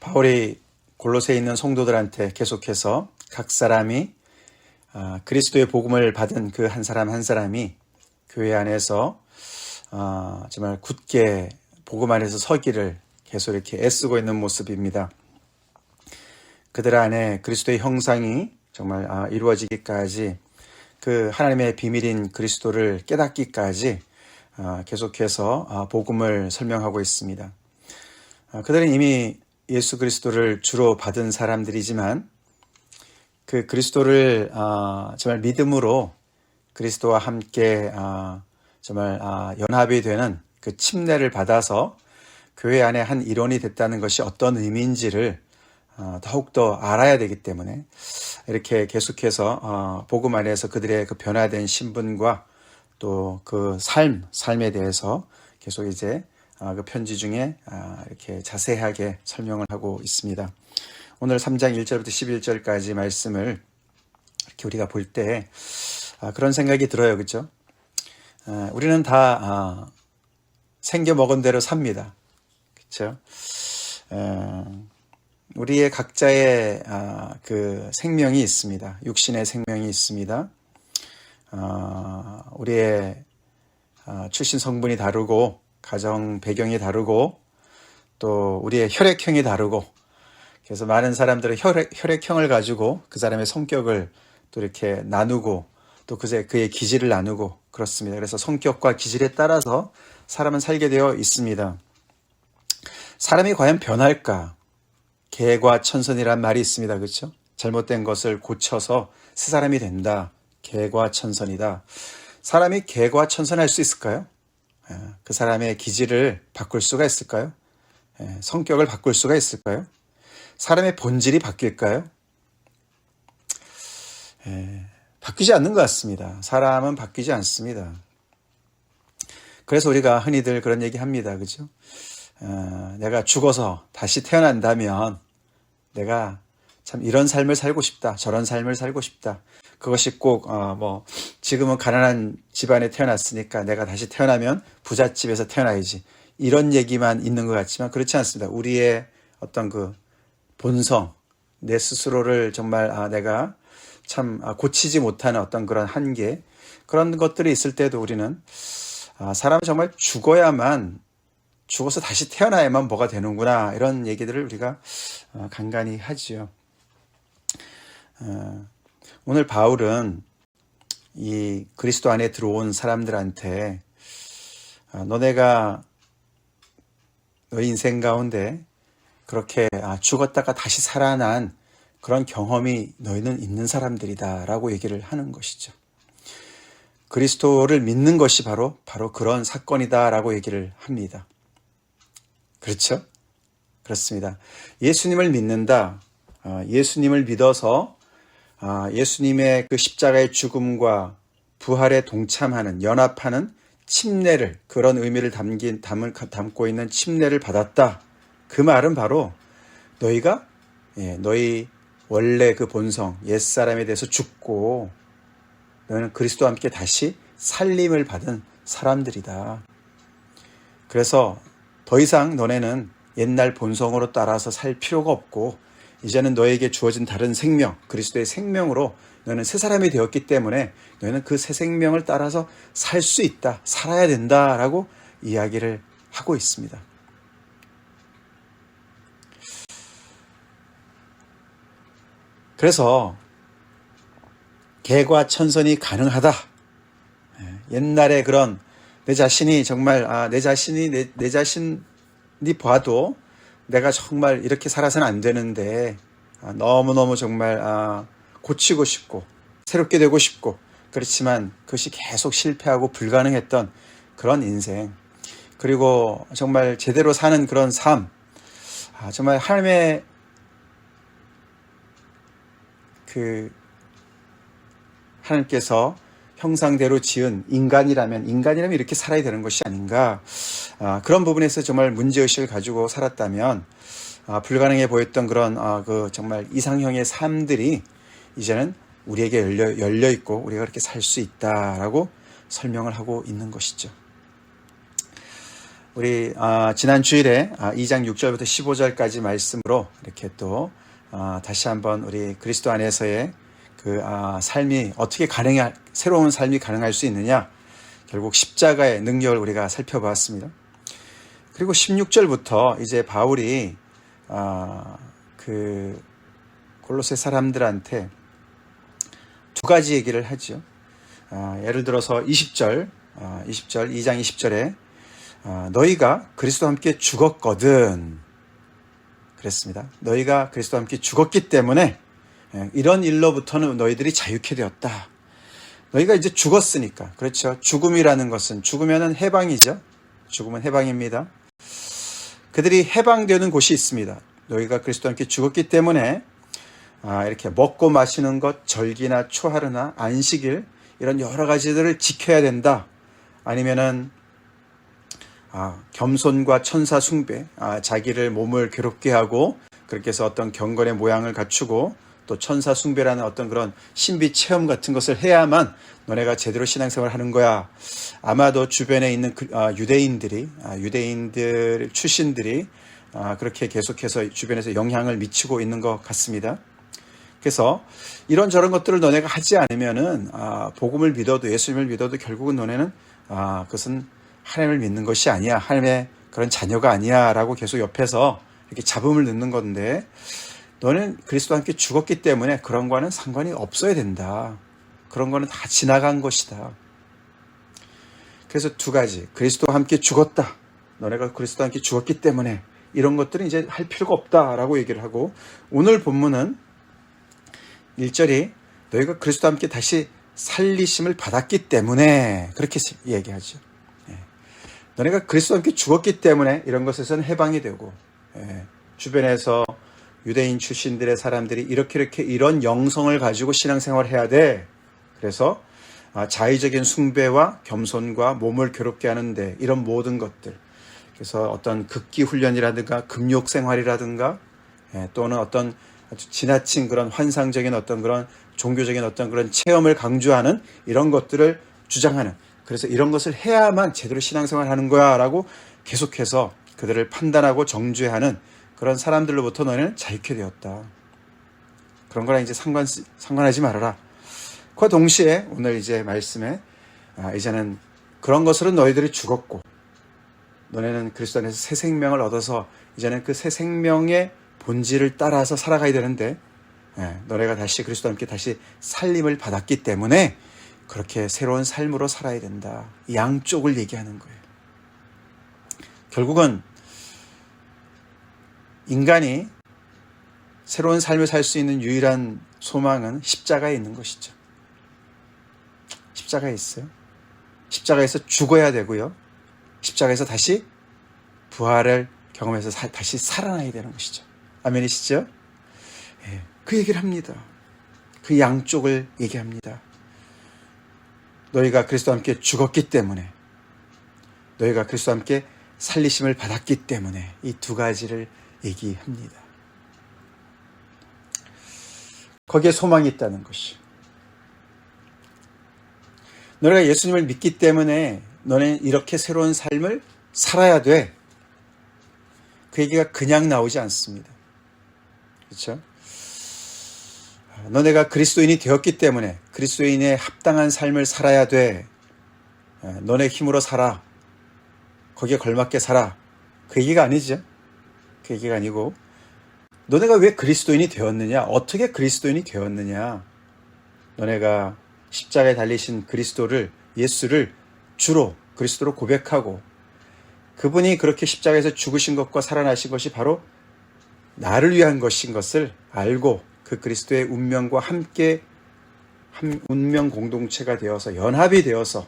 바울이 골로새에 있는 성도들한테 계속해서 각 사람이 그리스도의 복음을 받은 그 한 사람 한 사람이 교회 안에서 정말 굳게 복음 안에서 서기를 계속 이렇게 애쓰고 있는 모습입니다. 그들 안에 그리스도의 형상이 정말 이루어지기까지 그 하나님의 비밀인 그리스도를 깨닫기까지 계속해서 복음을 설명하고 있습니다. 그들은 이미 예수 그리스도를 주로 받은 사람들이지만 그 그리스도를 정말 믿음으로 그리스도와 함께 정말 연합이 되는 그 침례를 받아서 교회 안에 한 일원이 됐다는 것이 어떤 의미인지를 더욱더 알아야 되기 때문에 이렇게 계속해서 복음 안에서 그들의 그 변화된 신분과 또 그 삶에 대해서 계속 이제 그 편지 중에 이렇게 자세하게 설명을 하고 있습니다. 오늘 3장 1절부터 11절까지 말씀을 이렇게 우리가 볼 때 그런 생각이 들어요. 그렇죠? 우리는 다 생겨 먹은 대로 삽니다. 그렇죠? 우리의 각자의 그 생명이 있습니다. 육신의 생명이 있습니다. 우리의 출신 성분이 다르고 가정 배경이 다르고 또 우리의 혈액형이 다르고 그래서 많은 사람들은 혈액형을 가지고 그 사람의 성격을 또 이렇게 나누고 또 그의 기질을 나누고 그렇습니다. 그래서 성격과 기질에 따라서 사람은 살게 되어 있습니다. 사람이 과연 변할까? 개과천선이란 말이 있습니다. 그렇죠? 잘못된 것을 고쳐서 새 사람이 된다. 개과천선이다. 사람이 개과천선할 수 있을까요? 그 사람의 기질을 바꿀 수가 있을까요? 성격을 바꿀 수가 있을까요? 사람의 본질이 바뀔까요? 바뀌지 않는 것 같습니다. 사람은 바뀌지 않습니다. 그래서 우리가 흔히들 그런 얘기 합니다. 그죠? 내가 죽어서 다시 태어난다면 내가 참 이런 삶을 살고 싶다. 저런 삶을 살고 싶다. 그것이 꼭 지금은 가난한 집안에 태어났으니까 내가 다시 태어나면 부잣집에서 태어나야지. 이런 얘기만 있는 것 같지만 그렇지 않습니다. 우리의 어떤 그 본성, 내 스스로를 정말 내가 참 고치지 못하는 어떤 그런 한계, 그런 것들이 있을 때도 우리는 사람은 정말 죽어서 다시 태어나야만 뭐가 되는구나, 이런 얘기들을 우리가 간간히 하지요. 오늘 바울은 이 그리스도 안에 들어온 사람들한테 너네가 너희 인생 가운데 그렇게 죽었다가 다시 살아난 그런 경험이 너희는 있는 사람들이다 라고 얘기를 하는 것이죠. 그리스도를 믿는 것이 바로 그런 사건이다 라고 얘기를 합니다. 그렇죠? 그렇습니다. 예수님을 믿는다. 예수님을 믿어서 예수님의 그 십자가의 죽음과 부활에 동참하는, 연합하는 침례를, 그런 의미를 담고 있는 침례를 받았다. 그 말은 바로 너희가 너희 원래 그 본성, 옛사람에 대해서 죽고 너희는 그리스도와 함께 다시 살림을 받은 사람들이다. 그래서 더 이상 너네는 옛날 본성으로 따라서 살 필요가 없고 이제는 너에게 주어진 다른 생명, 그리스도의 생명으로 너는 새 사람이 되었기 때문에 너는 그 새 생명을 따라서 살 수 있다, 살아야 된다라고 이야기를 하고 있습니다. 그래서 개과천선이 가능하다. 옛날에 그런 내 자신이 정말 내 자신이 봐도 내가 정말 이렇게 살아서는 안 되는데 너무너무 정말 고치고 싶고 새롭게 되고 싶고, 그렇지만 그것이 계속 실패하고 불가능했던 그런 인생, 그리고 정말 제대로 사는 그런 삶, 정말 하나님의 하나님께서 형상대로 지은 인간이라면 이렇게 살아야 되는 것이 아닌가, 그런 부분에서 정말 문제의식을 가지고 살았다면 불가능해 보였던 그런 정말 이상형의 삶들이 이제는 우리에게 열려 있고 우리가 그렇게 살 수 있다라고 설명을 하고 있는 것이죠. 우리 지난 주일에 2장 6절부터 15절까지 말씀으로 이렇게 또 다시 한번 우리 그리스도 안에서의 그 삶이 어떻게 새로운 삶이 가능할 수 있느냐, 결국 십자가의 능력을 우리가 살펴보았습니다. 그리고 16절부터 이제 바울이 그 골로새 사람들한테 두 가지 얘기를 하죠. 예를 들어서 2장 20절에 너희가 그리스도와 함께 죽었거든 그랬습니다. 너희가 그리스도와 함께 죽었기 때문에 이런 일로부터는 너희들이 자유케 되었다. 너희가 이제 죽었으니까. 그렇죠. 죽음이라는 것은, 죽으면은 해방이죠. 죽음은 해방입니다. 그들이 해방되는 곳이 있습니다. 너희가 그리스도와 함께 죽었기 때문에 이렇게 먹고 마시는 것, 절기나 초하루나 안식일, 이런 여러 가지들을 지켜야 된다. 아니면은 겸손과 천사 숭배, 자기를 몸을 괴롭게 하고 그렇게 해서 어떤 경건의 모양을 갖추고 또 천사 숭배라는 어떤 그런 신비 체험 같은 것을 해야만 너네가 제대로 신앙생활을 하는 거야. 아마도 주변에 있는 유대인들 출신들이 그렇게 계속해서 주변에서 영향을 미치고 있는 것 같습니다. 그래서 이런저런 것들을 너네가 하지 않으면은 복음을 믿어도, 예수님을 믿어도 결국은 너네는 그것은 하나님을 믿는 것이 아니야, 하나님의 그런 자녀가 아니야 라고 계속 옆에서 이렇게 잡음을 넣는 건데, 너는 그리스도와 함께 죽었기 때문에 그런 거는 상관이 없어야 된다. 그런 거는 다 지나간 것이다. 그래서 두 가지, 그리스도와 함께 죽었다, 너네가 그리스도와 함께 죽었기 때문에 이런 것들은 이제 할 필요가 없다라고 얘기를 하고, 오늘 본문은 1절이 너희가 그리스도와 함께 다시 살리심을 받았기 때문에 그렇게 얘기하죠. 너네가 그리스도와 함께 죽었기 때문에 이런 것에서는 해방이 되고, 주변에서 유대인 출신들의 사람들이 이런 영성을 가지고 신앙생활을 해야 돼. 그래서 자의적인 숭배와 겸손과 몸을 괴롭게 하는데 이런 모든 것들, 그래서 어떤 극기 훈련이라든가 금욕 생활이라든가 또는 어떤 아주 지나친 그런 환상적인 어떤 그런 종교적인 어떤 그런 체험을 강조하는 이런 것들을 주장하는, 그래서 이런 것을 해야만 제대로 신앙생활을 하는 거야 라고 계속해서 그들을 판단하고 정죄하는 그런 사람들로부터 너희는 자유케 되었다. 그런 거랑 이제 상관하지 말아라. 그와 동시에 오늘 이제 말씀에 이제는 그런 것으로 너희들이 죽었고 너네는 그리스도 안에서 새 생명을 얻어서 이제는 그 새 생명의 본질을 따라서 살아가야 되는데, 너네가 다시 그리스도와 함께 다시 살림을 받았기 때문에 그렇게 새로운 삶으로 살아야 된다. 양쪽을 얘기하는 거예요. 결국은 인간이 새로운 삶을 살 수 있는 유일한 소망은 십자가에 있는 것이죠. 십자가에 있어요. 십자가에서 죽어야 되고요. 십자가에서 다시 부활을 경험해서 다시 살아나야 되는 것이죠. 아멘이시죠? 그 얘기를 합니다. 그 양쪽을 얘기합니다. 너희가 그리스도와 함께 죽었기 때문에, 너희가 그리스도와 함께 살리심을 받았기 때문에 이 두 가지를 얘기합니다. 거기에 소망이 있다는 것이, 너희가 예수님을 믿기 때문에 너는 이렇게 새로운 삶을 살아야 돼. 그 얘기가 그냥 나오지 않습니다. 그렇죠? 너네가 그리스도인이 되었기 때문에 그리스도인의 합당한 삶을 살아야 돼. 너네 힘으로 살아. 거기에 걸맞게 살아. 그 얘기가 아니죠. 그 얘기가 아니고, 너네가 왜 그리스도인이 되었느냐? 어떻게 그리스도인이 되었느냐? 너네가 십자가에 달리신 예수를 주로 그리스도로 고백하고, 그분이 그렇게 십자가에서 죽으신 것과 살아나신 것이 바로 나를 위한 것인 것을 알고 그 그리스도의 운명과 함께 한 운명 공동체가 되어서 연합이 되어서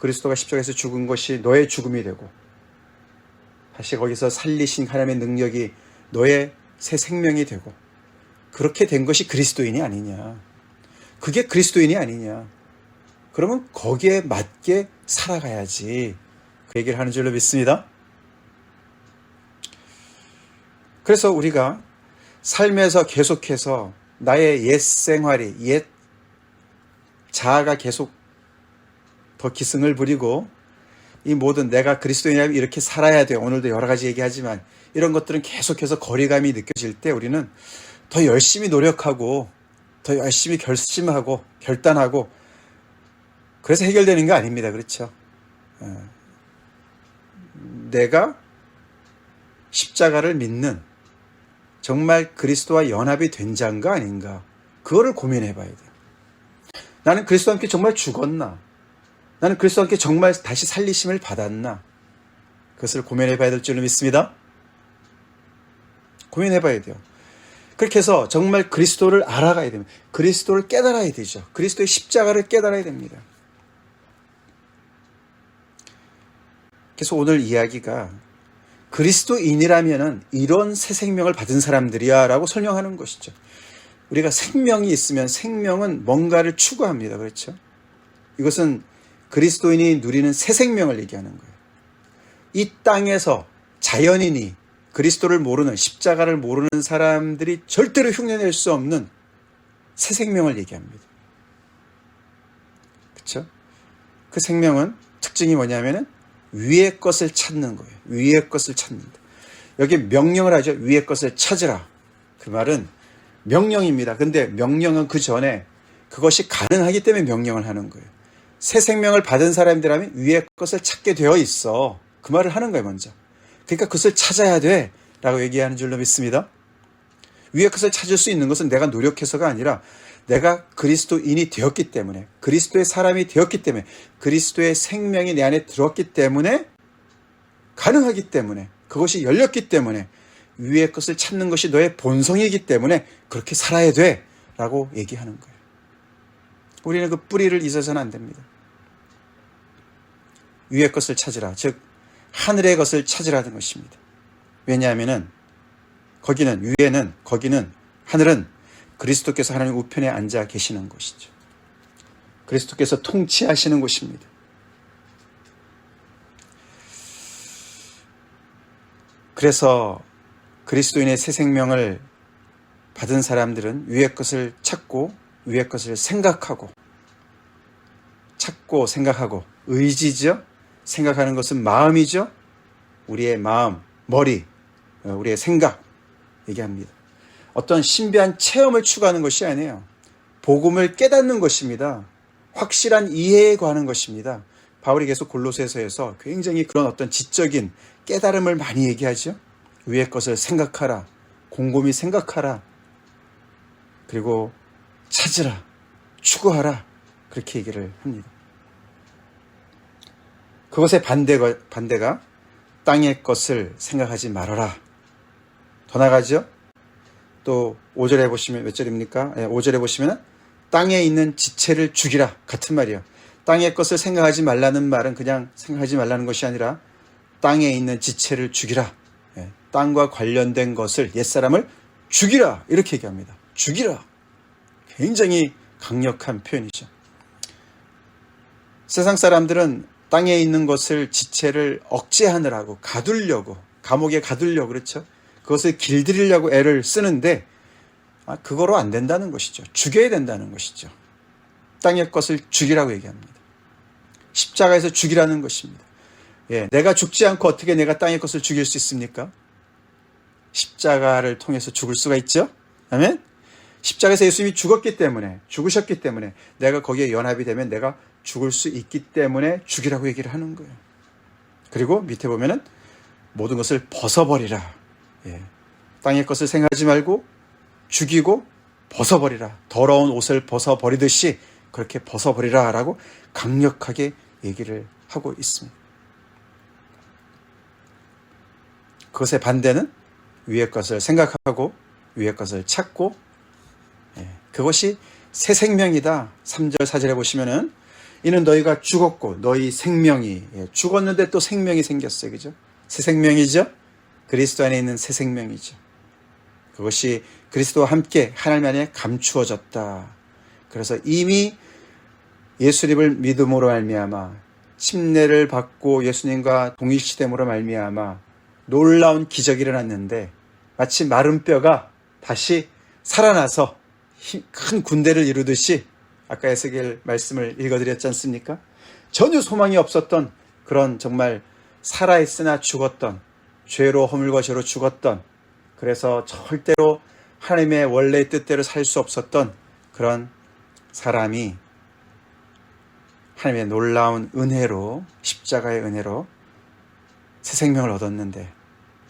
그리스도가 십자가에서 죽은 것이 너의 죽음이 되고 다시 거기서 살리신 하나님의 능력이 너의 새 생명이 되고, 그렇게 된 것이 그리스도인이 아니냐. 그게 그리스도인이 아니냐. 그러면 거기에 맞게 살아가야지. 그 얘기를 하는 줄로 믿습니다. 그래서 우리가 삶에서 계속해서 나의 옛 생활이, 옛 자아가 계속 더 기승을 부리고 이 모든 내가 그리스도인이라면 이렇게 살아야 돼요. 오늘도 여러 가지 얘기하지만 이런 것들은 계속해서 거리감이 느껴질 때 우리는 더 열심히 노력하고 더 열심히 결심하고 결단하고 그래서 해결되는 게 아닙니다. 그렇죠? 내가 십자가를 믿는 정말 그리스도와 연합이 된 자인가 아닌가 그거를 고민해 봐야 돼요. 나는 그리스도와 함께 정말 죽었나? 나는 그리스도와 함께 정말 다시 살리심을 받았나? 그것을 고민해 봐야 될 줄로 믿습니다. 고민해 봐야 돼요. 그렇게 해서 정말 그리스도를 알아가야 됩니다. 그리스도를 깨달아야 되죠. 그리스도의 십자가를 깨달아야 됩니다. 그래서 오늘 이야기가 그리스도인이라면은 이런 새 생명을 받은 사람들이야 라고 설명하는 것이죠. 우리가 생명이 있으면 생명은 뭔가를 추구합니다. 그렇죠? 이것은 그리스도인이 누리는 새 생명을 얘기하는 거예요. 이 땅에서 자연인이 그리스도를 모르는 십자가를 모르는 사람들이 절대로 흉내낼 수 없는 새 생명을 얘기합니다. 그렇죠? 그 생명은 특징이 뭐냐면은 위의 것을 찾는 거예요. 위의 것을 찾는다. 여기 명령을 하죠. 위의 것을 찾으라. 그 말은 명령입니다. 근데 명령은 그 전에 그것이 가능하기 때문에 명령을 하는 거예요. 새 생명을 받은 사람들이라면 위의 것을 찾게 되어 있어. 그 말을 하는 거예요, 먼저. 그러니까 그것을 찾아야 돼. 라고 얘기하는 줄로 믿습니다. 위의 것을 찾을 수 있는 것은 내가 노력해서가 아니라 내가 그리스도인이 되었기 때문에, 그리스도의 사람이 되었기 때문에, 그리스도의 생명이 내 안에 들었기 때문에, 가능하기 때문에, 그것이 열렸기 때문에, 위의 것을 찾는 것이 너의 본성이기 때문에 그렇게 살아야 돼 라고 얘기하는 거예요. 우리는 그 뿌리를 잊어서는 안 됩니다. 위의 것을 찾으라, 즉 하늘의 것을 찾으라는 것입니다. 왜냐하면은 거기는 하늘은 그리스도께서 하나님 우편에 앉아 계시는 곳이죠. 그리스도께서 통치하시는 곳입니다. 그래서 그리스도인의 새 생명을 받은 사람들은 위의 것을 찾고 위의 것을 생각하고 의지죠. 생각하는 것은 마음이죠. 우리의 마음, 머리, 우리의 생각 얘기합니다. 어떤 신비한 체험을 추구하는 것이 아니에요. 복음을 깨닫는 것입니다. 확실한 이해에 관한 것입니다. 바울이 계속 골로새서에서 굉장히 그런 어떤 지적인 깨달음을 많이 얘기하죠. 위의 것을 생각하라, 곰곰이 생각하라, 그리고 찾으라, 추구하라, 그렇게 얘기를 합니다. 그것의 반대가 땅의 것을 생각하지 말아라. 더 나가죠. 또 5절에 보시면 몇 절입니까? 5절에 보시면 땅에 있는 지체를 죽이라 같은 말이에요. 땅의 것을 생각하지 말라는 말은 그냥 생각하지 말라는 것이 아니라 땅에 있는 지체를 죽이라. 땅과 관련된 것을, 옛사람을 죽이라 이렇게 얘기합니다. 죽이라. 굉장히 강력한 표현이죠. 세상 사람들은 땅에 있는 것을, 지체를 억제하느라고, 가두려고, 감옥에 가두려고, 그렇죠? 그것을 길들이려고 애를 쓰는데 그거로 안 된다는 것이죠. 죽여야 된다는 것이죠. 땅의 것을 죽이라고 얘기합니다. 십자가에서 죽이라는 것입니다. 내가 죽지 않고 어떻게 내가 땅의 것을 죽일 수 있습니까? 십자가를 통해서 죽을 수가 있죠. 아멘. 십자가에서 예수님이 죽으셨기 때문에 내가 거기에 연합이 되면 내가 죽을 수 있기 때문에 죽이라고 얘기를 하는 거예요. 그리고 밑에 보면은 모든 것을 벗어버리라. 땅의 것을 생각하지 말고 죽이고 벗어버리라. 더러운 옷을 벗어버리듯이 그렇게 벗어버리라 라고 강력하게 얘기를 하고 있습니다. 그것의 반대는 위의 것을 생각하고 위의 것을 찾고, 그것이 새 생명이다. 3절 4절에 보시면은 이는 너희가 죽었고 너희 생명이, 죽었는데 또 생명이 생겼어요. 그죠? 새 생명이죠. 그리스도 안에 있는 새 생명이죠. 그것이 그리스도와 함께 하나님 안에 감추어졌다. 그래서 이미 예수님을 믿음으로 말미암아 침례를 받고 예수님과 동일시됨으로 말미암아 놀라운 기적이 일어났는데 마치 마른 뼈가 다시 살아나서 큰 군대를 이루듯이 아까 에스겔 말씀을 읽어드렸지 않습니까? 전혀 소망이 없었던 그런 정말 살아있으나 죽었던, 죄로 허물과 죄로 죽었던, 그래서 절대로 하나님의 원래의 뜻대로 살 수 없었던 그런 사람이 하나님의 놀라운 은혜로, 십자가의 은혜로 새 생명을 얻었는데,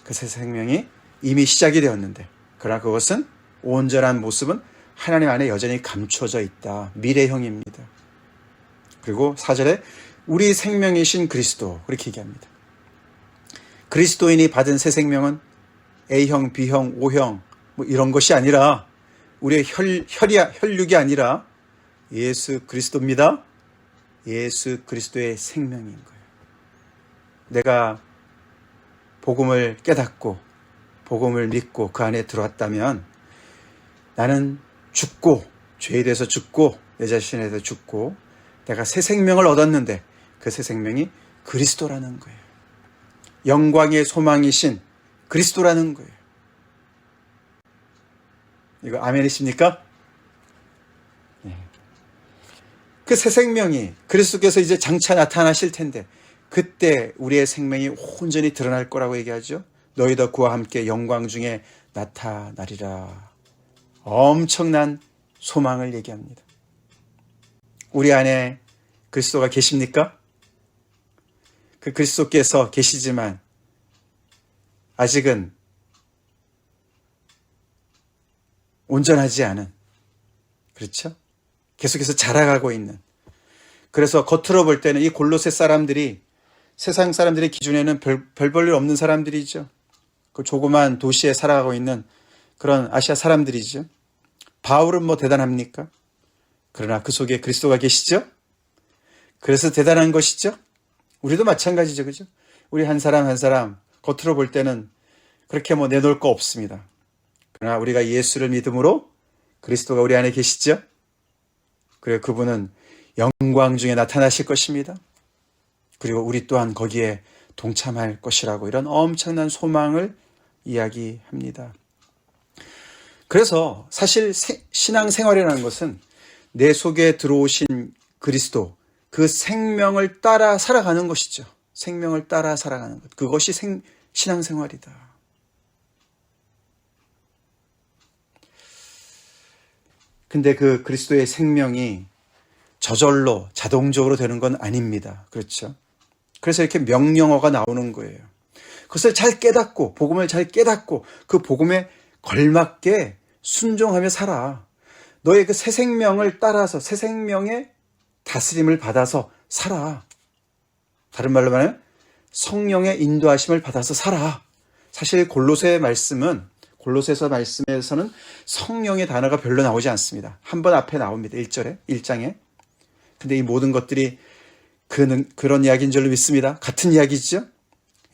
그 새 생명이 이미 시작이 되었는데, 그러나 그것은 온전한 모습은 하나님 안에 여전히 감춰져 있다. 미래형입니다. 그리고 4절에 우리 생명이신 그리스도, 그렇게 얘기합니다. 그리스도인이 받은 새 생명은 A형, B형, O형 뭐 이런 것이 아니라, 우리의 혈육이 아니라 예수 그리스도입니다. 예수 그리스도의 생명인 거예요. 내가 복음을 깨닫고 복음을 믿고 그 안에 들어왔다면 나는 죽고, 죄에 대해서 죽고, 내 자신에 대해서 죽고, 내가 새 생명을 얻었는데 그 새 생명이 그리스도라는 거예요. 영광의 소망이신 그리스도라는 거예요. 이거 아멘이십니까? 그 새 생명이 그리스도께서 이제 장차 나타나실 텐데, 그때 우리의 생명이 온전히 드러날 거라고 얘기하죠. 너희도 그와 함께 영광 중에 나타나리라. 엄청난 소망을 얘기합니다. 우리 안에 그리스도가 계십니까? 그 그리스도께서 계시지만 아직은 온전하지 않은, 그렇죠? 계속해서 자라가고 있는. 그래서 겉으로 볼 때는 이 골로새 사람들이 세상 사람들의 기준에는 별 볼 일 없는 사람들이죠. 그 조그만 도시에 살아가고 있는 그런 아시아 사람들이죠. 바울은 뭐 대단합니까? 그러나 그 속에 그리스도가 계시죠? 그래서 대단한 것이죠? 우리도 마찬가지죠. 그죠? 우리 한 사람 한 사람 겉으로 볼 때는 그렇게 뭐 내놓을 거 없습니다. 그러나 우리가 예수를 믿음으로 그리스도가 우리 안에 계시죠? 그리고 그분은 영광 중에 나타나실 것입니다. 그리고 우리 또한 거기에 동참할 것이라고, 이런 엄청난 소망을 이야기합니다. 그래서 사실 신앙생활이라는 것은 내 속에 들어오신 그리스도, 그 생명을 따라 살아가는 것이죠. 생명을 따라 살아가는 것. 그것이 신앙생활이다. 근데 그 그리스도의 생명이 저절로 자동적으로 되는 건 아닙니다. 그렇죠? 그래서 이렇게 명령어가 나오는 거예요. 그것을 잘 깨닫고, 복음을 잘 깨닫고 그 복음에 걸맞게 순종하며 살아. 너의 그 새 생명을 따라서, 새 생명의 다스림을 받아서 살아. 다른 말로 말하면 성령의 인도하심을 받아서 살아. 사실 골로새의 말씀은, 골로새서 말씀에서는 성령의 단어가 별로 나오지 않습니다. 한 번 앞에 나옵니다. 1장에. 근데 이 모든 것들이 그런 이야기인 줄로 믿습니다. 같은 이야기죠.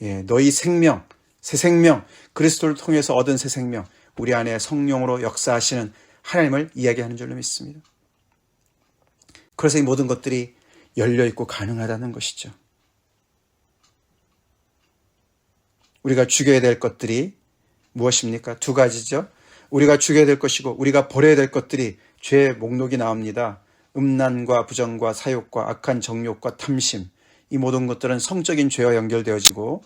예, 너희 생명, 새 생명, 그리스도를 통해서 얻은 새 생명, 우리 안에 성령으로 역사하시는 하나님을 이야기하는 줄로 믿습니다. 그래서 이 모든 것들이 열려있고 가능하다는 것이죠. 우리가 죽여야 될 것들이 무엇입니까? 두 가지죠. 우리가 죽여야 될 것이고 우리가 버려야 될 것들이 죄의 목록이 나옵니다. 음란과 부정과 사욕과 악한 정욕과 탐심, 이 모든 것들은 성적인 죄와 연결되어지고,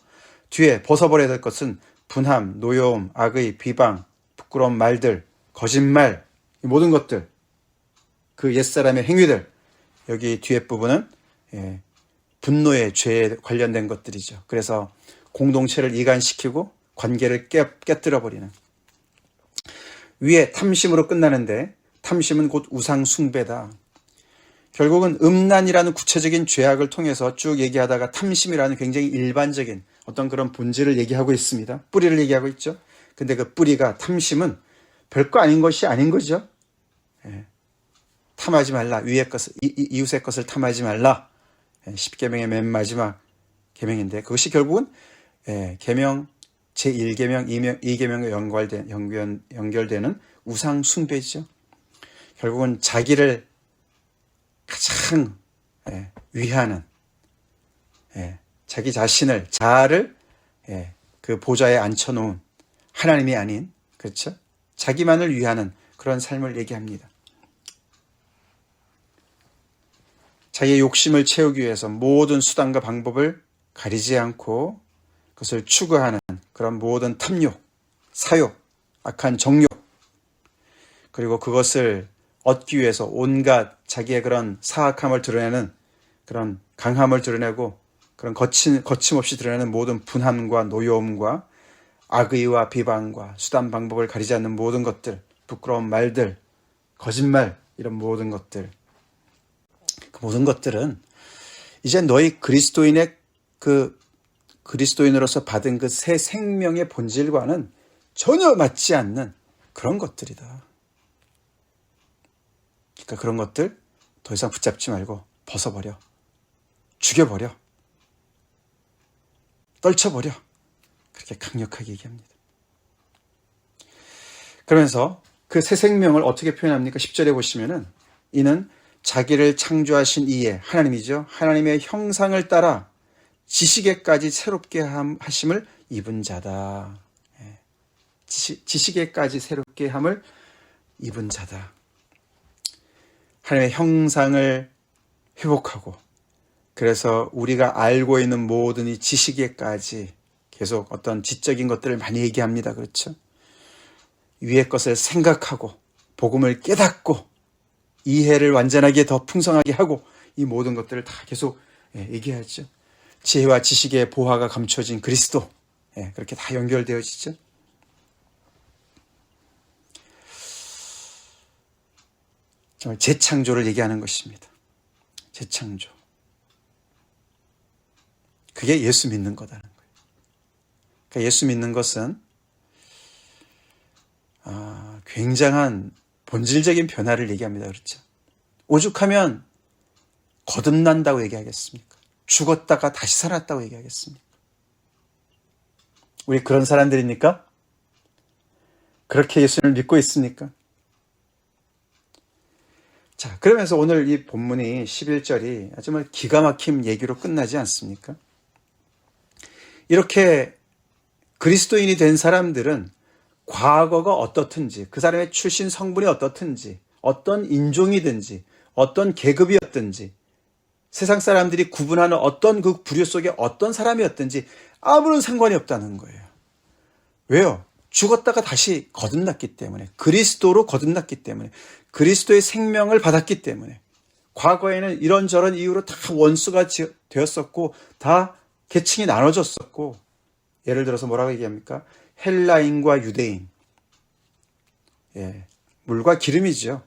뒤에 벗어버려야 될 것은 분함, 노여움, 악의, 비방, 부끄러운 말들, 거짓말, 이 모든 것들, 그 옛사람의 행위들, 여기 뒤에 부분은 분노의 죄에 관련된 것들이죠. 그래서 공동체를 이간시키고 관계를 깨뜨려버리는. 위에 탐심으로 끝나는데, 탐심은 곧 우상 숭배다. 결국은 음란이라는 구체적인 죄악을 통해서 쭉 얘기하다가 탐심이라는 굉장히 일반적인 어떤 그런 본질을 얘기하고 있습니다. 뿌리를 얘기하고 있죠. 근데 그 뿌리가, 탐심은 별거 아닌 것이 아닌 거죠. 탐하지 말라. 위의 것을, 이웃의 것을 탐하지 말라. 10계명의 맨 마지막 계명인데, 그것이 결국은 계명 제1계명, 2계명과 연결되는 우상 숭배죠. 결국은 자기를 가장 위하는, 자기 자신을, 자아를 그 보좌에 앉혀놓은 하나님이 아닌, 그렇죠? 자기만을 위하는 그런 삶을 얘기합니다. 자기의 욕심을 채우기 위해서 모든 수단과 방법을 가리지 않고 그것을 추구하는 그런 모든 탐욕, 사욕, 악한 정욕, 그리고 그것을 얻기 위해서 온갖 자기의 그런 사악함을 드러내는 그런 강함을 드러내고 그런 거침없이 드러내는 모든 분함과 노여움과 악의와 비방과 수단 방법을 가리지 않는 모든 것들, 부끄러운 말들, 거짓말, 이런 모든 것들, 그 모든 것들은 이제 너희 그리스도인으로서 받은 그 새 생명의 본질과는 전혀 맞지 않는 그런 것들이다. 그러니까 그런 것들 더 이상 붙잡지 말고 벗어버려, 죽여버려, 떨쳐버려. 그렇게 강력하게 얘기합니다. 그러면서 그 새 생명을 어떻게 표현합니까? 10절에 보시면은 이는 자기를 창조하신 이에, 하나님이죠. 하나님의 형상을 따라 지식에까지 새롭게 하심을 입은 자다. 지식에까지 새롭게 함을 입은 자다. 하나님의 형상을 회복하고, 그래서 우리가 알고 있는 모든 이 지식에까지 계속 어떤 지적인 것들을 많이 얘기합니다. 그렇죠? 위의 것을 생각하고 복음을 깨닫고 이해를 완전하게 더 풍성하게 하고 이 모든 것들을 다 계속 얘기하죠. 지혜와 지식의 보화가 감춰진 그리스도, 그렇게 다 연결되어지죠. 정말 재창조를 얘기하는 것입니다. 재창조. 그게 예수 믿는 거다는 거예요. 그러니까 예수 믿는 것은 굉장한 본질적인 변화를 얘기합니다. 그렇죠? 오죽하면 거듭난다고 얘기하겠습니까? 죽었다가 다시 살았다고 얘기하겠습니까? 우리 그런 사람들입니까? 그렇게 예수님을 믿고 있습니까? 자, 그러면서 오늘 이 본문이 11절이 정말 기가 막힌 얘기로 끝나지 않습니까? 이렇게 그리스도인이 된 사람들은 과거가 어떻든지, 그 사람의 출신 성분이 어떻든지, 어떤 인종이든지, 어떤 계급이었든지, 세상 사람들이 구분하는 어떤 그 부류 속에 어떤 사람이었든지 아무런 상관이 없다는 거예요. 왜요? 죽었다가 다시 거듭났기 때문에, 그리스도로 거듭났기 때문에, 그리스도의 생명을 받았기 때문에, 과거에는 이런저런 이유로 다 원수가 되었었고, 다 계층이 나눠졌었고, 예를 들어서 뭐라고 얘기합니까? 헬라인과 유대인. 물과 기름이죠.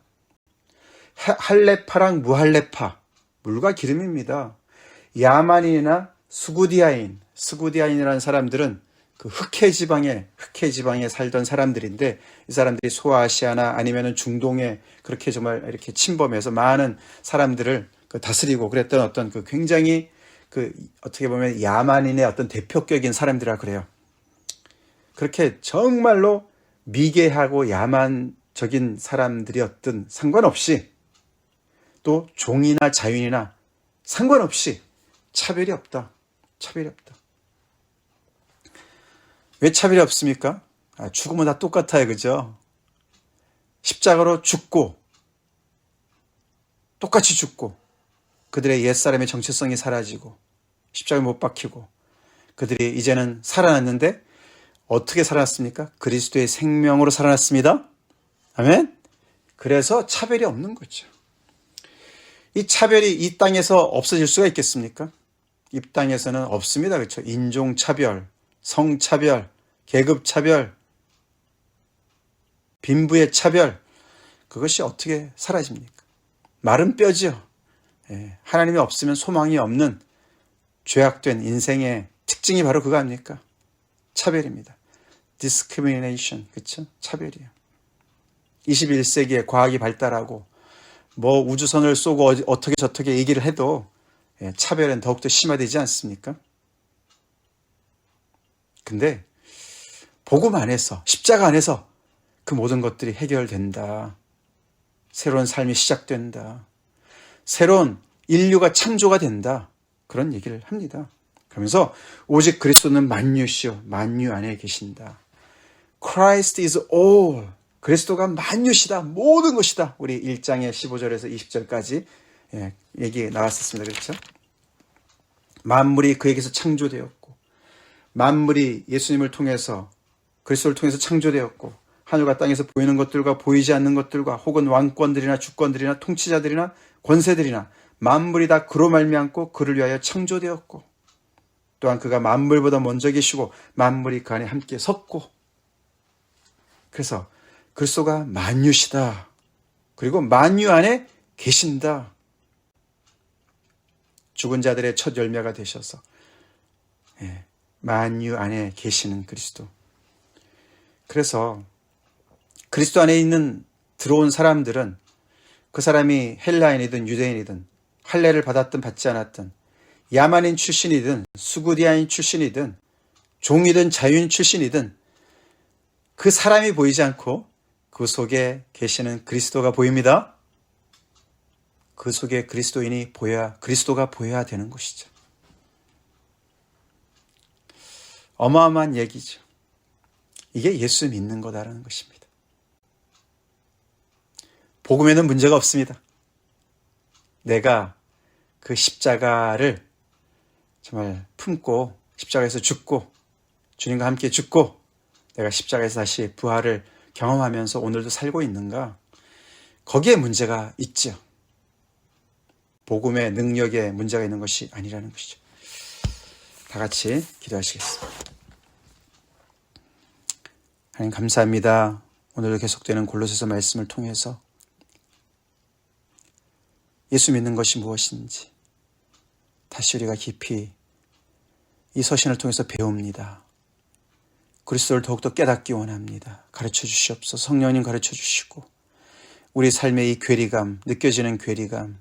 할레파랑 무할레파. 물과 기름입니다. 야만인이나 스구디아인이라는 사람들은 그 흑해 지방에 살던 사람들인데, 이 사람들이 소아시아나 아니면은 중동에 그렇게 정말 이렇게 침범해서 많은 사람들을 다스리고 그랬던 어떤 그 굉장히 어떻게 보면 야만인의 어떤 대표격인 사람들이라 그래요. 그렇게 정말로 미개하고 야만적인 사람들이었든 상관없이, 또 종이나 자유인이나 상관없이 차별이 없다. 차별이 없다. 왜 차별이 없습니까? 죽으면 다 똑같아요. 그죠? 십자가로 죽고, 똑같이 죽고, 그들의 옛사람의 정체성이 사라지고, 십자가에 못 박히고, 그들이 이제는 살아났는데, 어떻게 살아났습니까? 그리스도의 생명으로 살아났습니다. 아멘? 그래서 차별이 없는 거죠. 이 차별이 이 땅에서 없어질 수가 있겠습니까? 이 땅에서는 없습니다. 그렇죠? 인종차별, 성차별, 계급차별, 빈부의 차별, 그것이 어떻게 사라집니까? 마른 뼈죠. 하나님이 없으면 소망이 없는 죄악된 인생의 특징이 바로 그거 아닙니까? 차별입니다. discrimination, 그렇죠? 차별이에요. 21세기에 과학이 발달하고 뭐 우주선을 쏘고 어떻게 저떻게 얘기를 해도 차별은 더욱더 심화되지 않습니까? 근데 복음 안에서, 십자가 안에서 그 모든 것들이 해결된다. 새로운 삶이 시작된다. 새로운 인류가 창조가 된다. 그런 얘기를 합니다. 그러면서 오직 그리스도는 만유시요 만유 안에 계신다. Christ is all. 그리스도가 만유시다. 모든 것이다. 우리 1장의 15절에서 20절까지 얘기 나왔었습니다. 그렇죠? 만물이 그에게서 창조되었고, 만물이 예수님을 통해서, 그리스도를 통해서 창조되었고, 하늘과 땅에서 보이는 것들과 보이지 않는 것들과 혹은 왕권들이나 주권들이나 통치자들이나 권세들이나 만물이 다 그로 말미암고 그를 위하여 창조되었고, 또한 그가 만물보다 먼저 계시고 만물이 그 안에 함께 섰고, 그래서 그리스도가 만유시다. 그리고 만유 안에 계신다. 죽은 자들의 첫 열매가 되셔서 만유 안에 계시는 그리스도. 그래서 그리스도 안에 있는 들어온 사람들은 그 사람이 헬라인이든 유대인이든 할례를 받았든 받지 않았든 야만인 출신이든 수구디아인 출신이든 종이든 자유인 출신이든 그 사람이 보이지 않고 그 속에 계시는 그리스도가 보입니다. 그 속에 그리스도인이 보여야, 그리스도가 보여야 되는 것이죠. 어마어마한 얘기죠. 이게 예수 믿는 거다라는 것입니다. 복음에는 문제가 없습니다. 내가 그 십자가를 정말 품고 십자가에서 죽고 주님과 함께 죽고 내가 십자가에서 다시 부활을 경험하면서 오늘도 살고 있는가? 거기에 문제가 있죠. 복음의 능력에 문제가 있는 것이 아니라는 것이죠. 다 같이 기도하시겠습니다. 하나님 감사합니다. 오늘도 계속되는 골로새서 말씀을 통해서 예수 믿는 것이 무엇인지 다시 우리가 깊이 이 서신을 통해서 배웁니다. 그리스도를 더욱더 깨닫기 원합니다. 가르쳐 주시옵소서. 성령님 가르쳐 주시고 우리 삶의 이 괴리감, 느껴지는 괴리감,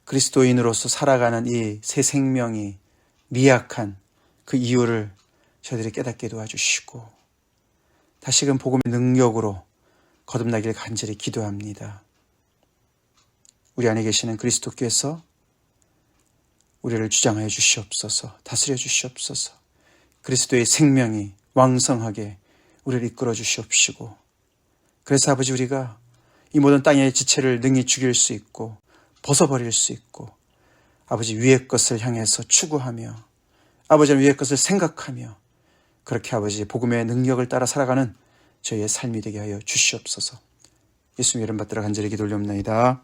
그리스도인으로서 살아가는 이 새 생명이 미약한 그 이유를 저희들이 깨닫게 도와주시고 다시금 복음의 능력으로 거듭나길 간절히 기도합니다. 우리 안에 계시는 그리스도께서 우리를 주장하여 주시옵소서. 다스려 주시옵소서. 그리스도의 생명이 왕성하게 우리를 이끌어 주시옵시고, 그래서 아버지 우리가 이 모든 땅의 지체를 능히 죽일 수 있고 벗어버릴 수 있고 아버지 위의 것을 향해서 추구하며 아버지는 위의 것을 생각하며 그렇게 아버지 복음의 능력을 따라 살아가는 저희의 삶이 되게 하여 주시옵소서. 예수님 이름 받들어 간절히 기도 올려옵나이다.